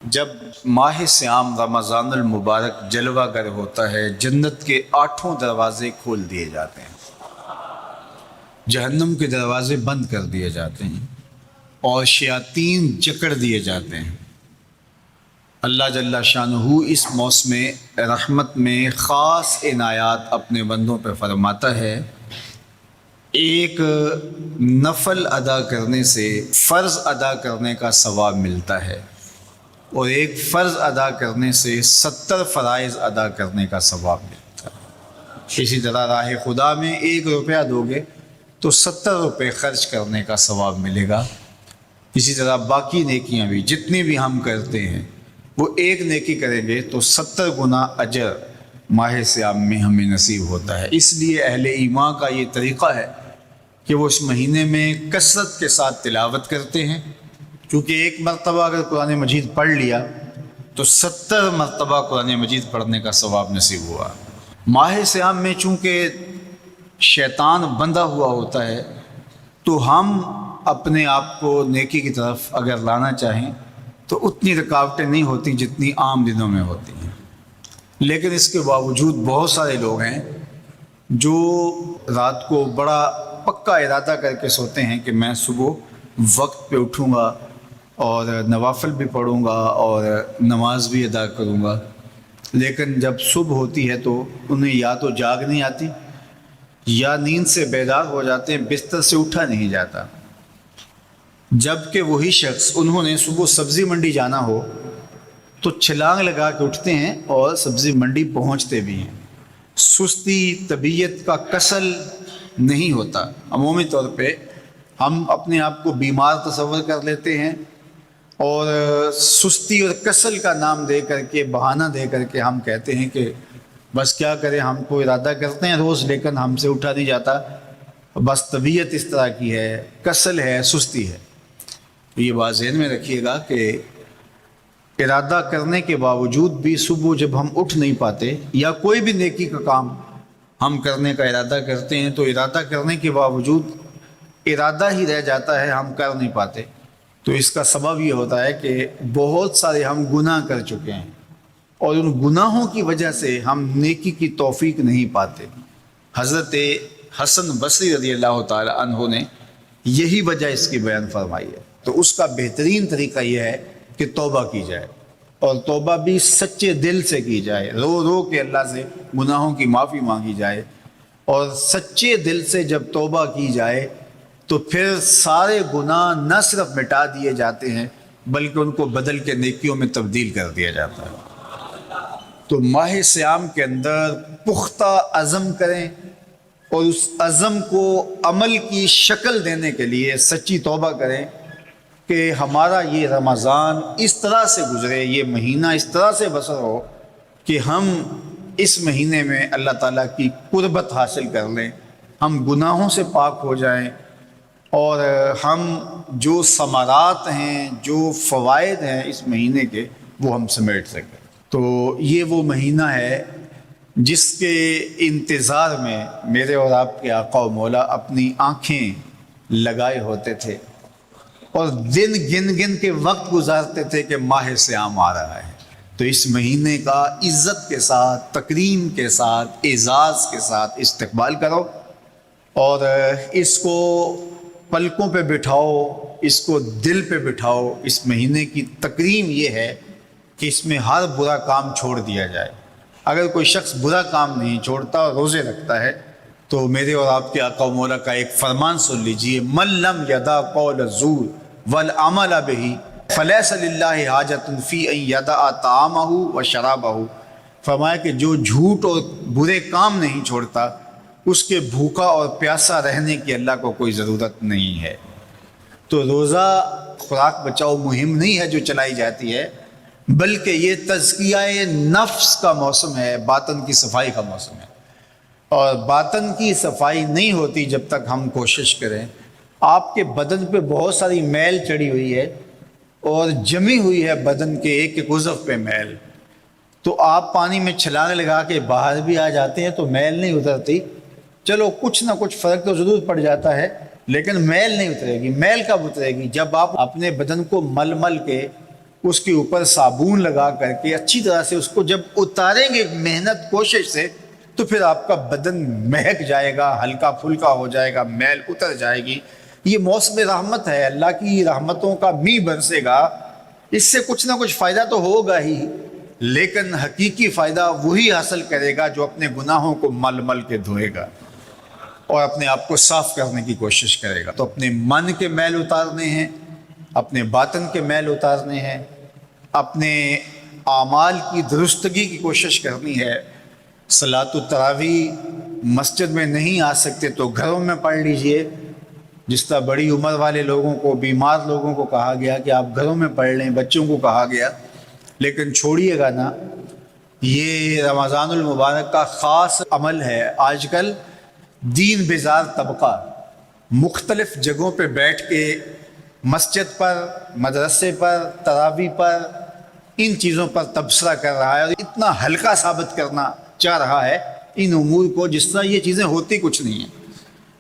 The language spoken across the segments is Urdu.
جب ماہ صیام رمضان المبارک جلوہ گر ہوتا ہے، جنت کے 8 دروازے کھول دیے جاتے ہیں، جہنم کے دروازے بند کر دیے جاتے ہیں اور شیاطین جکڑ دیے جاتے ہیں۔ اللہ جل شانہ اس موسم رحمت میں خاص عنایات اپنے بندوں پہ فرماتا ہے۔ ایک نفل ادا کرنے سے فرض ادا کرنے کا ثواب ملتا ہے اور ایک فرض ادا کرنے سے 70 فرائض ادا کرنے کا ثواب ملتا ہے۔ اسی طرح راہ خدا میں 1 روپیہ دو گے تو 70 روپے خرچ کرنے کا ثواب ملے گا۔ اسی طرح باقی نیکیاں بھی جتنی بھی ہم کرتے ہیں، وہ ایک نیکی کریں گے تو 70 گنا اجر ماہ صیام میں ہمیں نصیب ہوتا ہے۔ اس لیے اہل ایمان کا یہ طریقہ ہے کہ وہ اس مہینے میں کثرت کے ساتھ تلاوت کرتے ہیں، کیونکہ ایک مرتبہ اگر قرآن مجید پڑھ لیا تو 70 مرتبہ قرآن مجید پڑھنے کا ثواب نصیب ہوا۔ ماہ صیام میں چونکہ شیطان بندھا ہوا ہوتا ہے، تو ہم اپنے آپ کو نیکی کی طرف اگر لانا چاہیں تو اتنی رکاوٹیں نہیں ہوتی جتنی عام دنوں میں ہوتی ہیں، لیکن اس کے باوجود بہت سارے لوگ ہیں جو رات کو بڑا پکا ارادہ کر کے سوتے ہیں کہ میں صبح وقت پہ اٹھوں گا اور نوافل بھی پڑھوں گا اور نماز بھی ادا کروں گا، لیکن جب صبح ہوتی ہے تو انہیں یا تو جاگ نہیں آتی یا نیند سے بیدار ہو جاتے ہیں، بستر سے اٹھا نہیں جاتا۔ جبکہ وہی شخص انہوں نے صبح سبزی منڈی جانا ہو تو چھلانگ لگا کے اٹھتے ہیں اور سبزی منڈی پہنچتے بھی ہیں۔ سستی، طبیعت کا کسل نہیں ہوتا۔ عمومی طور پہ ہم اپنے آپ کو بیمار تصور کر لیتے ہیں اور سستی اور کسل کا نام دے کر کے، بہانہ دے کر کے ہم کہتے ہیں کہ بس کیا کریں، ہم کو ارادہ کرتے ہیں روز لیکن ہم سے اٹھا نہیں جاتا، بس طبیعت اس طرح کی ہے، کسل ہے، سستی ہے۔ یہ بات ذہن میں رکھیے گا کہ ارادہ کرنے کے باوجود بھی صبح جب ہم اٹھ نہیں پاتے یا کوئی بھی نیکی کا کام ہم کرنے کا ارادہ کرتے ہیں تو ارادہ کرنے کے باوجود ارادہ ہی رہ جاتا ہے، ہم کر نہیں پاتے، تو اس کا سبب یہ ہوتا ہے کہ بہت سارے ہم گناہ کر چکے ہیں اور ان گناہوں کی وجہ سے ہم نیکی کی توفیق نہیں پاتے۔ حضرت حسن بصری رضی اللہ تعالی عنہ نے یہی وجہ اس کی بیان فرمائی ہے۔ تو اس کا بہترین طریقہ یہ ہے کہ توبہ کی جائے، اور توبہ بھی سچے دل سے کی جائے، رو رو کے اللہ سے گناہوں کی معافی مانگی جائے، اور سچے دل سے جب توبہ کی جائے تو پھر سارے گناہ نہ صرف مٹا دیے جاتے ہیں بلکہ ان کو بدل کے نیکیوں میں تبدیل کر دیا جاتا ہے۔ تو ماہ صیام کے اندر پختہ عزم کریں اور اس عزم کو عمل کی شکل دینے کے لیے سچی توبہ کریں کہ ہمارا یہ رمضان اس طرح سے گزرے، یہ مہینہ اس طرح سے بسر ہو کہ ہم اس مہینے میں اللہ تعالیٰ کی قربت حاصل کر لیں، ہم گناہوں سے پاک ہو جائیں اور ہم جو ثمرات ہیں، جو فوائد ہیں اس مہینے کے، وہ ہم سمیٹ سکیں۔ تو یہ وہ مہینہ ہے جس کے انتظار میں میرے اور آپ کے آقا و مولا اپنی آنکھیں لگائے ہوتے تھے اور دن گن گن کے وقت گزارتے تھے کہ ماہ صیام آ رہا ہے۔ تو اس مہینے کا عزت کے ساتھ، تکریم کے ساتھ، اعزاز کے ساتھ استقبال کرو اور اس کو پلکوں پہ بٹھاؤ، اس کو دل پہ بٹھاؤ۔ اس مہینے کی تکریم یہ ہے کہ اس میں ہر برا کام چھوڑ دیا جائے۔ اگر کوئی شخص برا کام نہیں چھوڑتا اور روزے رکھتا ہے تو میرے اور آپ کے آقا و مولا کا ایک فرمان سن لیجئے، من لم یدع قول الزور والعمل بہ فلیس للہ حاجۃ فی ان یدع طعامہ وشرابہ۔ فرمایا کہ جو جھوٹ اور برے کام نہیں چھوڑتا، اس کے بھوکا اور پیاسا رہنے کی اللہ کو کوئی ضرورت نہیں ہے۔ تو روزہ خوراک بچاؤ مہم نہیں ہے جو چلائی جاتی ہے، بلکہ یہ تزکیہ نفس کا موسم ہے، باطن کی صفائی کا موسم ہے، اور باطن کی صفائی نہیں ہوتی جب تک ہم کوشش کریں۔ آپ کے بدن پہ بہت ساری میل چڑھی ہوئی ہے اور جمی ہوئی ہے بدن کے ایک ایک عضو پہ میل، تو آپ پانی میں چھلانگ لگا کے باہر بھی آ جاتے ہیں تو میل نہیں اترتی، چلو کچھ نہ کچھ فرق تو ضرور پڑ جاتا ہے لیکن میل نہیں اترے گی۔ میل کب اترے گی؟ جب آپ اپنے بدن کو مل مل کے اس کے اوپر صابن لگا کر کے اچھی طرح سے اس کو جب اتاریں گے محنت کوشش سے، تو پھر آپ کا بدن مہک جائے گا، ہلکا پھلکا ہو جائے گا، میل اتر جائے گی۔ یہ موسم رحمت ہے، اللہ کی رحمتوں کا می برسے گا، اس سے کچھ نہ کچھ فائدہ تو ہوگا ہی، لیکن حقیقی فائدہ وہی حاصل کرے گا جو اپنے گناہوں کو مل مل کے دھوئے گا اور اپنے آپ کو صاف کرنے کی کوشش کرے گا۔ تو اپنے من کے میل اتارنے ہیں، اپنے باطن کے میل اتارنے ہیں، اپنے اعمال کی درستگی کی کوشش کرنی ہے۔ صلاۃ التراویح مسجد میں نہیں آ سکتے تو گھروں میں پڑھ لیجئے، جس طرح بڑی عمر والے لوگوں کو، بیمار لوگوں کو کہا گیا کہ آپ گھروں میں پڑھ لیں، بچوں کو کہا گیا، لیکن چھوڑیے گا نا، یہ رمضان المبارک کا خاص عمل ہے۔ آج کل دین بیزار طبقہ مختلف جگہوں پہ بیٹھ کے مسجد پر، مدرسے پر، تراویح پر، ان چیزوں پر تبصرہ کر رہا ہے اور اتنا ہلکا ثابت کرنا چاہ رہا ہے ان امور کو جس طرح یہ چیزیں ہوتی کچھ نہیں ہیں،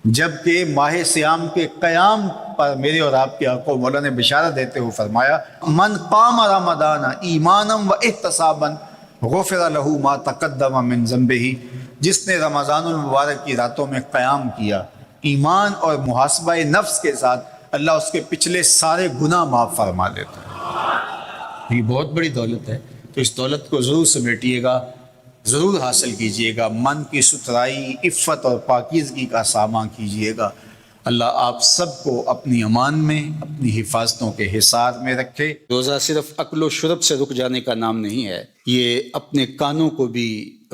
جبکہ ماہ صیام کے قیام پر میرے اور آپ کے آقا مولا نے بشارت دیتے ہوئے فرمایا، من قام رمضان ایمانا و احتسابا غفر له ما تقدم من ذنبہ، جس نے رمضان المبارک کی راتوں میں قیام کیا ایمان اور محاسبہ نفس کے ساتھ، اللہ اس کے پچھلے سارے گناہ معاف فرما دیتا ہے۔ یہ بہت بڑی دولت ہے، تو اس دولت کو ضرور سمیٹیے گا، ضرور حاصل کیجئے گا، من کی ستھرائی، عفت اور پاکیزگی کا سامان کیجئے گا۔ اللہ آپ سب کو اپنی امان میں، اپنی حفاظتوں کے حصار میں رکھے۔ روزہ صرف اکل و شرب سے رک جانے کا نام نہیں ہے، یہ اپنے کانوں کو بھی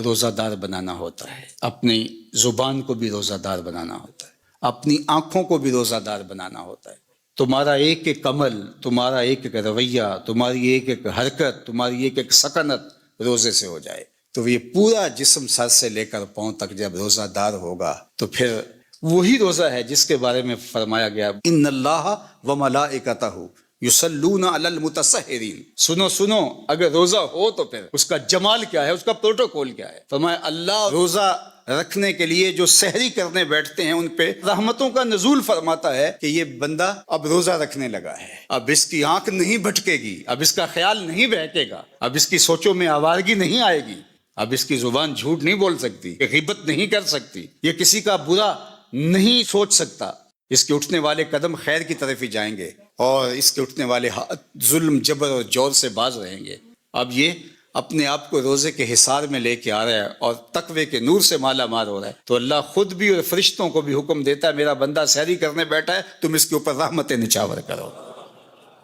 روزہ دار بنانا ہوتا ہے، اپنی زبان کو بھی روزہ دار بنانا ہوتا ہے، اپنی آنکھوں کو بھی روزہ دار بنانا ہوتا ہے۔ تمہارا ایک ایک عمل، تمہارا ایک ایک رویہ، تمہاری ایک ایک حرکت، تمہاری ایک ایک سکنت روزے سے ہو جائے، تو یہ پورا جسم سر سے لے کر پاؤں تک جب روزہ دار ہوگا تو پھر وہی روزہ ہے جس کے بارے میں فرمایا گیا، ان اللہ و ملائکتہ یصلون علی المتسحرین۔ سنو سنو، اگر روزہ ہو تو پھر اس کا جمال کیا ہے، اس کا پروٹوکول کیا ہے۔ فرمایا اللہ روزہ رکھنے کے لیے جو سحری کرنے بیٹھتے ہیں ان پہ رحمتوں کا نزول فرماتا ہے کہ یہ بندہ اب روزہ رکھنے لگا ہے، اب اس کی آنکھ نہیں بھٹکے گی، اب اس کا خیال نہیں بہکے گا، اب اس کی سوچوں میں آوارگی نہیں آئے گی، اب اس کی زبان جھوٹ نہیں بول سکتی، یہ غیبت نہیں کر سکتی، یہ کسی کا برا نہیں سوچ سکتا، اس کے اٹھنے والے قدم خیر کی طرف ہی جائیں گے اور اس کے اٹھنے والے ہاتھ ظلم، جبر اور جور سے باز رہیں گے۔ اب یہ اپنے آپ کو روزے کے حصار میں لے کے آ رہا ہے اور تقوی کے نور سے مالا مال ہو رہا ہے، تو اللہ خود بھی اور فرشتوں کو بھی حکم دیتا ہے، میرا بندہ سحری کرنے بیٹھا ہے، تم اس کے اوپر رحمت نچاور کرو۔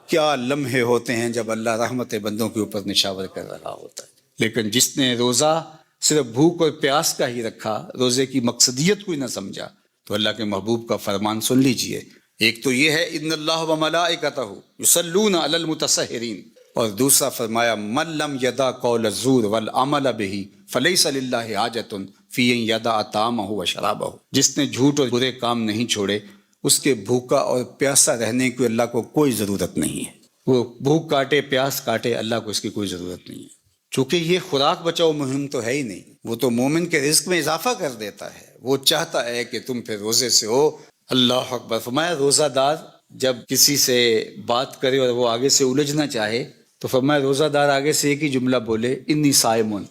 کیا لمحے ہوتے ہیں جب اللہ رحمت بندوں کے اوپر نچاور کر رہا ہوتا ہے۔ لیکن جس نے روزہ صرف بھوک اور پیاس کا ہی رکھا، روزے کی مقصدیت کو ہی نہ سمجھا، تو اللہ کے محبوب کا فرمان سن لیجئے، ایک تو یہ ہے ان اللہ و ملائکتہ یصلون علی المتسحرین، اور دوسرا فرمایا من لم یدع قول الزور والعمل بہ فلیس للہ حاجۃ فی ان یدع طعامہ و شرابہ، جس نے جھوٹ اور برے کام نہیں چھوڑے اس کے بھوکا اور پیاسا رہنے کی اللہ کو کوئی ضرورت نہیں ہے، وہ بھوک کاٹے پیاس کاٹے، اللہ کو اس کی کوئی ضرورت نہیں ہے، چونکہ یہ خوراک بچاؤ مہم تو ہے ہی نہیں، وہ تو مومن کے رزق میں اضافہ کر دیتا ہے، وہ چاہتا ہے کہ تم پھر روزے سے ہو۔ اللہ اکبر۔ فرمایا روزہ دار جب کسی سے بات کرے اور وہ آگے سے الجھنا چاہے تو فرمایا روزہ دار آگے سے ایک ہی جملہ بولے، انی صائمون،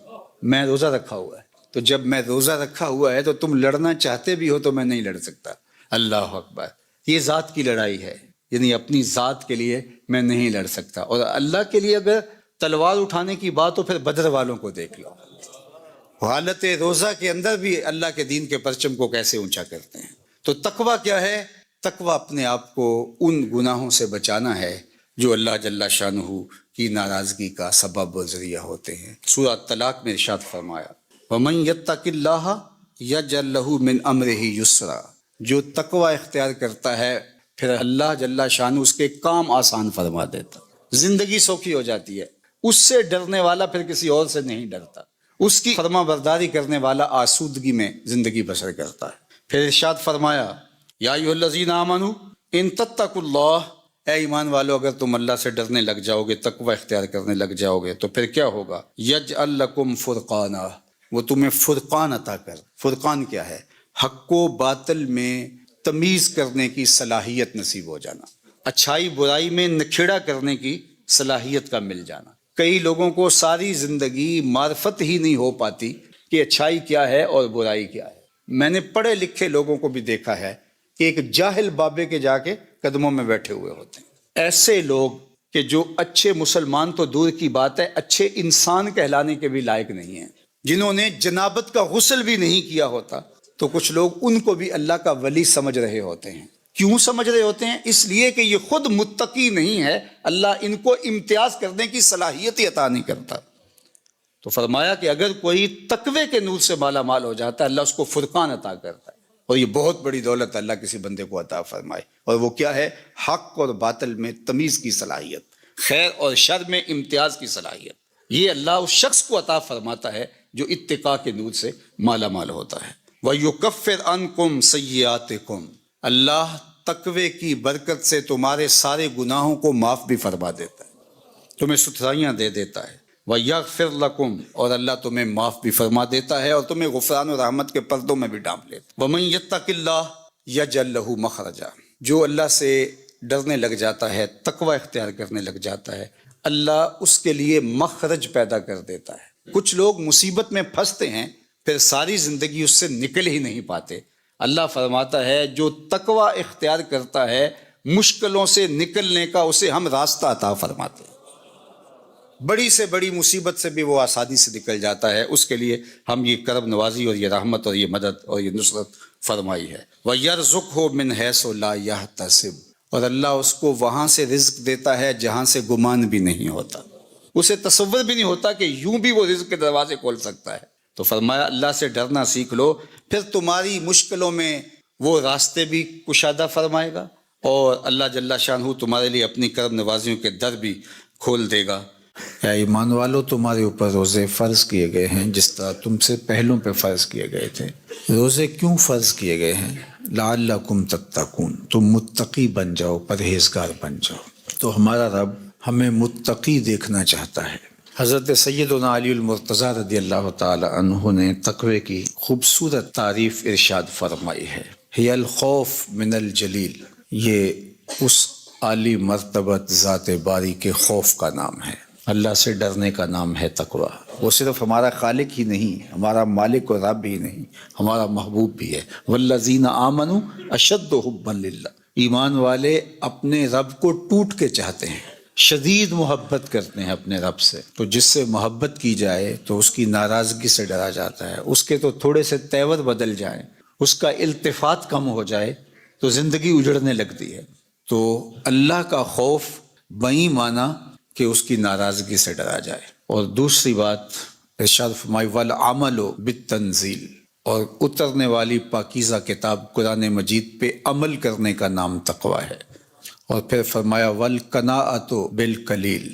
میں روزہ رکھا ہوا ہے، تو جب میں روزہ رکھا ہوا ہے تو تم لڑنا چاہتے بھی ہو تو میں نہیں لڑ سکتا۔ اللہ اکبر۔ یہ ذات کی لڑائی ہے، یعنی اپنی ذات کے لیے میں نہیں لڑ سکتا، اور اللہ کے لیے اگر تلوار اٹھانے کی بات ہو پھر بدر والوں کو دیکھ لو، حالت روزہ کے اندر بھی اللہ کے دین کے پرچم کو کیسے اونچا کرتے ہیں۔ تو تقویٰ کیا ہے؟ تقویٰ اپنے آپ کو ان گناہوں سے بچانا ہے جو اللہ جل شانہ کی ناراضگی کا سبب و ذریعہ ہوتے ہیں۔ سورہ طلاق میں ارشاد فرمایا وَمَن يَتَّقِ اللَّهَ يَجْعَل لَّهُ مِنْ أَمْرِهِ يُسْرًا، جو تقویٰ اختیار کرتا ہے پھر اللہ جل شانہ اس کے کام آسان فرما دیتا، زندگی سوکھی ہو جاتی ہے، اس سے ڈرنے والا پھر کسی اور سے نہیں ڈرتا، اس کی فرما برداری کرنے والا آسودگی میں زندگی بسر کرتا ہے۔ پھر ارشاد فرمایا یا ایھا الذین آمنوا ان تتقوا اللہ، اے ایمان والو اگر تم اللہ سے ڈرنے لگ جاؤ گے، تقوی اختیار کرنے لگ جاؤ گے تو پھر کیا ہوگا؟ یجعل لکم فرقانا، وہ تمہیں فرقان عطا کر۔ فرقان کیا ہے؟ حق و باطل میں تمیز کرنے کی صلاحیت نصیب ہو جانا، اچھائی برائی میں نکھیڑا کرنے کی صلاحیت کا مل جانا۔ کئی لوگوں کو ساری زندگی معرفت ہی نہیں ہو پاتی کہ اچھائی کیا ہے اور برائی کیا ہے۔ میں نے پڑھے لکھے لوگوں کو بھی دیکھا ہے کہ ایک جاہل بابے کے جا کے قدموں میں بیٹھے ہوئے ہوتے ہیں۔ ایسے لوگ کہ جو اچھے مسلمان تو دور کی بات ہے، اچھے انسان کہلانے کے بھی لائق نہیں ہیں، جنہوں نے جنابت کا غسل بھی نہیں کیا ہوتا، تو کچھ لوگ ان کو بھی اللہ کا ولی سمجھ رہے ہوتے ہیں۔ کیوں سمجھ رہے ہوتے ہیں؟ اس لیے کہ یہ خود متقی نہیں ہے، اللہ ان کو امتیاز کرنے کی صلاحیت ہی عطا نہیں کرتا۔ تو فرمایا کہ اگر کوئی تقوی کے نور سے مالا مال ہو جاتا ہے، اللہ اس کو فرقان عطا کرتا ہے، اور یہ بہت بڑی دولت اللہ کسی بندے کو عطا فرمائے، اور وہ کیا ہے؟ حق اور باطل میں تمیز کی صلاحیت، خیر اور شر میں امتیاز کی صلاحیت۔ یہ اللہ اس شخص کو عطا فرماتا ہے جو اتقاء کے نور سے مالا مال ہوتا ہے۔ وَيُكَفِّرْ عَنْكُمْ سَيِّئَاتِكُمْ، اللہ تقوی کی برکت سے تمہارے سارے گناہوں کو معاف بھی فرما دیتا ہے، تمہیں ستھرائیاں دے دیتا ہے۔ وَيَغْفِرْ لَكُمْ، اور اللہ تمہیں معاف بھی فرما دیتا ہے اور تمہیں غفران و رحمت کے پردوں میں بھی ڈھانپ لیتا ہے۔ وَمَن يَتَّقِ اللَّهَ يَجْعَل لَّهُ مَخْرَجًا، جو اللہ سے ڈرنے لگ جاتا ہے، تقوی اختیار کرنے لگ جاتا ہے، اللہ اس کے لیے مخرج پیدا کر دیتا ہے۔ کچھ لوگ مصیبت میں پھنستے ہیں، پھر ساری زندگی اس سے نکل ہی نہیں پاتے۔ اللہ فرماتا ہے جو تقوی اختیار کرتا ہے، مشکلوں سے نکلنے کا اسے ہم راستہ عطا فرماتے ہیں۔ بڑی سے بڑی مصیبت سے بھی وہ آسانی سے نکل جاتا ہے، اس کے لیے ہم یہ کرم نوازی اور یہ رحمت اور یہ مدد اور یہ نصرت فرمائی ہے۔ وَيَرْزُقْهُ مِنْ حَيْثُ لَا يَحْتَسِبُ، اور اللہ اس کو وہاں سے رزق دیتا ہے جہاں سے گمان بھی نہیں ہوتا، اسے تصور بھی نہیں ہوتا کہ یوں بھی وہ رزق کے دروازے کھول سکتا ہے۔ تو فرمایا اللہ سے ڈرنا سیکھ لو، پھر تمہاری مشکلوں میں وہ راستے بھی کشادہ فرمائے گا، اور اللہ جل شانہ تمہارے لیے اپنی کرم نوازیوں کے در بھی کھول دے گا۔ اے ایمان والو، تمہارے اوپر روزے فرض کیے گئے ہیں جس طرح تم سے پہلوں پہ فرض کیے گئے تھے۔ روزے کیوں فرض کیے گئے ہیں؟ لعلکم تتقون، تم متقی بن جاؤ، پرہیزگار بن جاؤ۔ تو ہمارا رب ہمیں متقی دیکھنا چاہتا ہے۔ حضرت سیدنا علی المرتضیٰ رضی اللہ تعالی عنہ نے تقوی کی خوبصورت تعریف ارشاد فرمائی ہے۔ ہی الخوف من الجلیل، یہ اس عالی مرتبت ذات باری کے خوف کا نام ہے، اللہ سے ڈرنے کا نام ہے تقوی۔ وہ صرف ہمارا خالق ہی نہیں، ہمارا مالک و رب ہی نہیں، ہمارا محبوب بھی ہے۔ والذین آمنوا اشد حبا للہ، ایمان والے اپنے رب کو ٹوٹ کے چاہتے ہیں، شدید محبت کرتے ہیں اپنے رب سے۔ تو جس سے محبت کی جائے تو اس کی ناراضگی سے ڈرا جاتا ہے، اس کے تو تھوڑے سے تیور بدل جائیں، اس کا التفات کم ہو جائے تو زندگی اجڑنے لگتی ہے۔ تو اللہ کا خوف بئی معنی کہ اس کی ناراضگی سے ڈرا جائے۔ اور دوسری بات ارشاد فرمائی والعمل بالتنزیل، اور اترنے والی پاکیزہ کتاب قرآن مجید پہ عمل کرنے کا نام تقوی ہے۔ اور پھر فرمایا والقناعۃ بالقلیل،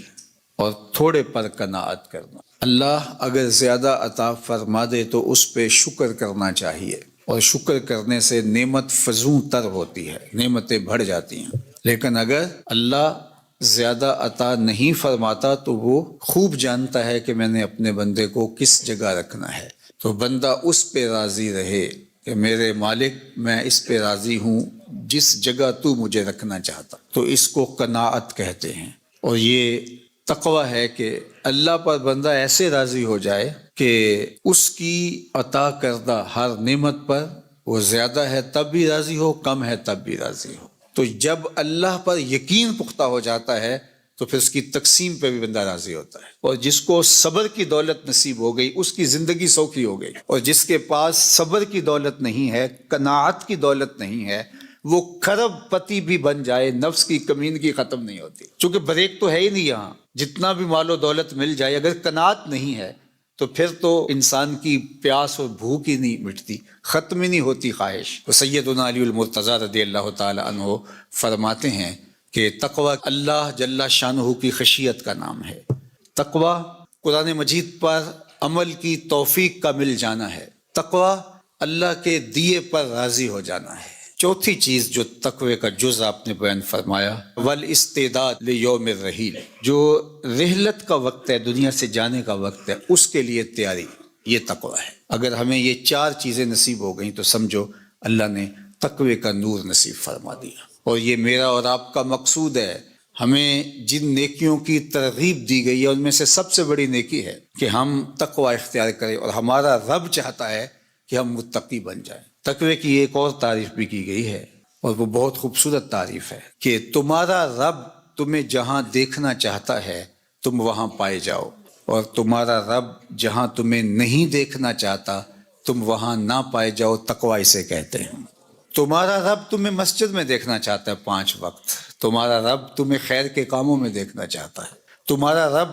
اور تھوڑے پر قناعت کرنا۔ اللہ اگر زیادہ عطا فرما دے تو اس پہ شکر کرنا چاہیے، اور شکر کرنے سے نعمت فزوں تر ہوتی ہے، نعمتیں بڑھ جاتی ہیں۔ لیکن اگر اللہ زیادہ عطا نہیں فرماتا تو وہ خوب جانتا ہے کہ میں نے اپنے بندے کو کس جگہ رکھنا ہے، تو بندہ اس پہ راضی رہے کہ میرے مالک میں اس پہ راضی ہوں جس جگہ تو مجھے رکھنا چاہتا، تو اس کو قناعت کہتے ہیں۔ اور یہ تقوی ہے کہ اللہ پر بندہ ایسے راضی ہو جائے کہ اس کی عطا کردہ ہر نعمت پر وہ زیادہ ہے تب بھی راضی ہو، کم ہے تب بھی راضی ہو۔ تو جب اللہ پر یقین پختہ ہو جاتا ہے تو پھر اس کی تقسیم پہ بھی بندہ راضی ہوتا ہے۔ اور جس کو صبر کی دولت نصیب ہو گئی اس کی زندگی سوکھی ہو گئی، اور جس کے پاس صبر کی دولت نہیں ہے، قناعت کی دولت نہیں ہے، وہ کھرب پتی بھی بن جائے نفس کی کمینگی ختم نہیں ہوتی، چونکہ بریک تو ہے ہی نہیں یہاں۔ جتنا بھی مال و دولت مل جائے اگر قناعت نہیں ہے تو پھر تو انسان کی پیاس اور بھوک ہی نہیں مٹتی، ختم ہی نہیں ہوتی خواہش۔ تو سیدنا علی المرتضیٰ رضی اللہ تعالی عنہ فرماتے ہیں کہ تقوی اللہ جل شانہ کی خشیت کا نام ہے۔ تقوی قرآن مجید پر عمل کی توفیق کا مل جانا ہے، تقوی اللہ کے دیے پر راضی ہو جانا ہے۔ چوتھی چیز جو تقوی کا جز آپ نے بیان فرمایا، والاستعداد لیوم الرحیل، جو رحلت کا وقت ہے، دنیا سے جانے کا وقت ہے، اس کے لیے تیاری، یہ تقوی ہے۔ اگر ہمیں یہ چار چیزیں نصیب ہو گئیں تو سمجھو اللہ نے تقوی کا نور نصیب فرما دیا، اور یہ میرا اور آپ کا مقصود ہے۔ ہمیں جن نیکیوں کی ترغیب دی گئی ہے ان میں سے سب سے بڑی نیکی ہے کہ ہم تقوی اختیار کریں، اور ہمارا رب چاہتا ہے کہ ہم متقی بن جائیں۔ تقوی کی ایک اور تعریف بھی کی گئی ہے، اور وہ بہت خوبصورت تعریف ہے کہ تمہارا رب تمہیں جہاں دیکھنا چاہتا ہے تم وہاں پائے جاؤ، اور تمہارا رب جہاں تمہیں نہیں دیکھنا چاہتا تم وہاں نہ پائے جاؤ۔ تقوی اسے کہتے ہیں۔ تمہارا رب تمہیں مسجد میں دیکھنا چاہتا ہے 5 وقت، تمہارا رب تمہیں خیر کے کاموں میں دیکھنا چاہتا ہے، تمہارا رب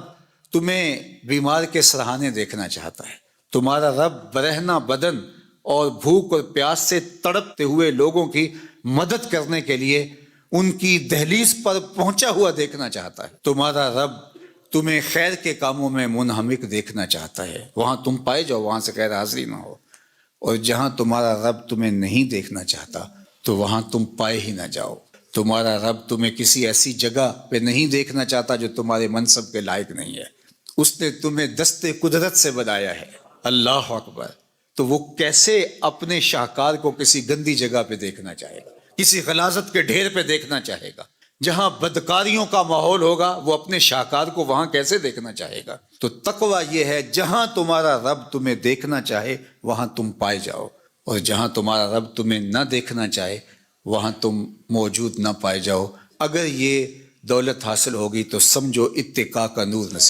تمہیں بیمار کے سرہانے دیکھنا چاہتا ہے، تمہارا رب برہنہ بدن اور بھوک اور پیاس سے تڑپتے ہوئے لوگوں کی مدد کرنے کے لیے ان کی دہلیز پر پہنچا ہوا دیکھنا چاہتا ہے، تمہارا رب تمہیں خیر کے کاموں میں منہمک دیکھنا چاہتا ہے، وہاں تم پائے جاؤ، وہاں سے غیر حاضری نہ ہو۔ اور جہاں تمہارا رب تمہیں نہیں دیکھنا چاہتا تو وہاں تم پائے ہی نہ جاؤ۔ تمہارا رب تمہیں کسی ایسی جگہ پہ نہیں دیکھنا چاہتا جو تمہارے منصب کے لائق نہیں ہے، اس نے تمہیں دستے قدرت سے بنایا ہے۔ اللہ اکبر! تو وہ کیسے اپنے شاہکار کو کسی گندی جگہ پہ دیکھنا چاہے گا، کسی غلاظت کے ڈھیر پہ دیکھنا چاہے گا؟ جہاں بدکاریوں کا ماحول ہوگا وہ اپنے شاہکار کو وہاں کیسے دیکھنا چاہے گا؟ تو تقوی یہ ہے جہاں تمہارا رب تمہیں دیکھنا چاہے وہاں تم پائے جاؤ، اور جہاں تمہارا رب تمہیں نہ دیکھنا چاہے وہاں تم موجود نہ پائے جاؤ۔ اگر یہ دولت حاصل ہوگی تو سمجھو اتقاء کا نور نصیب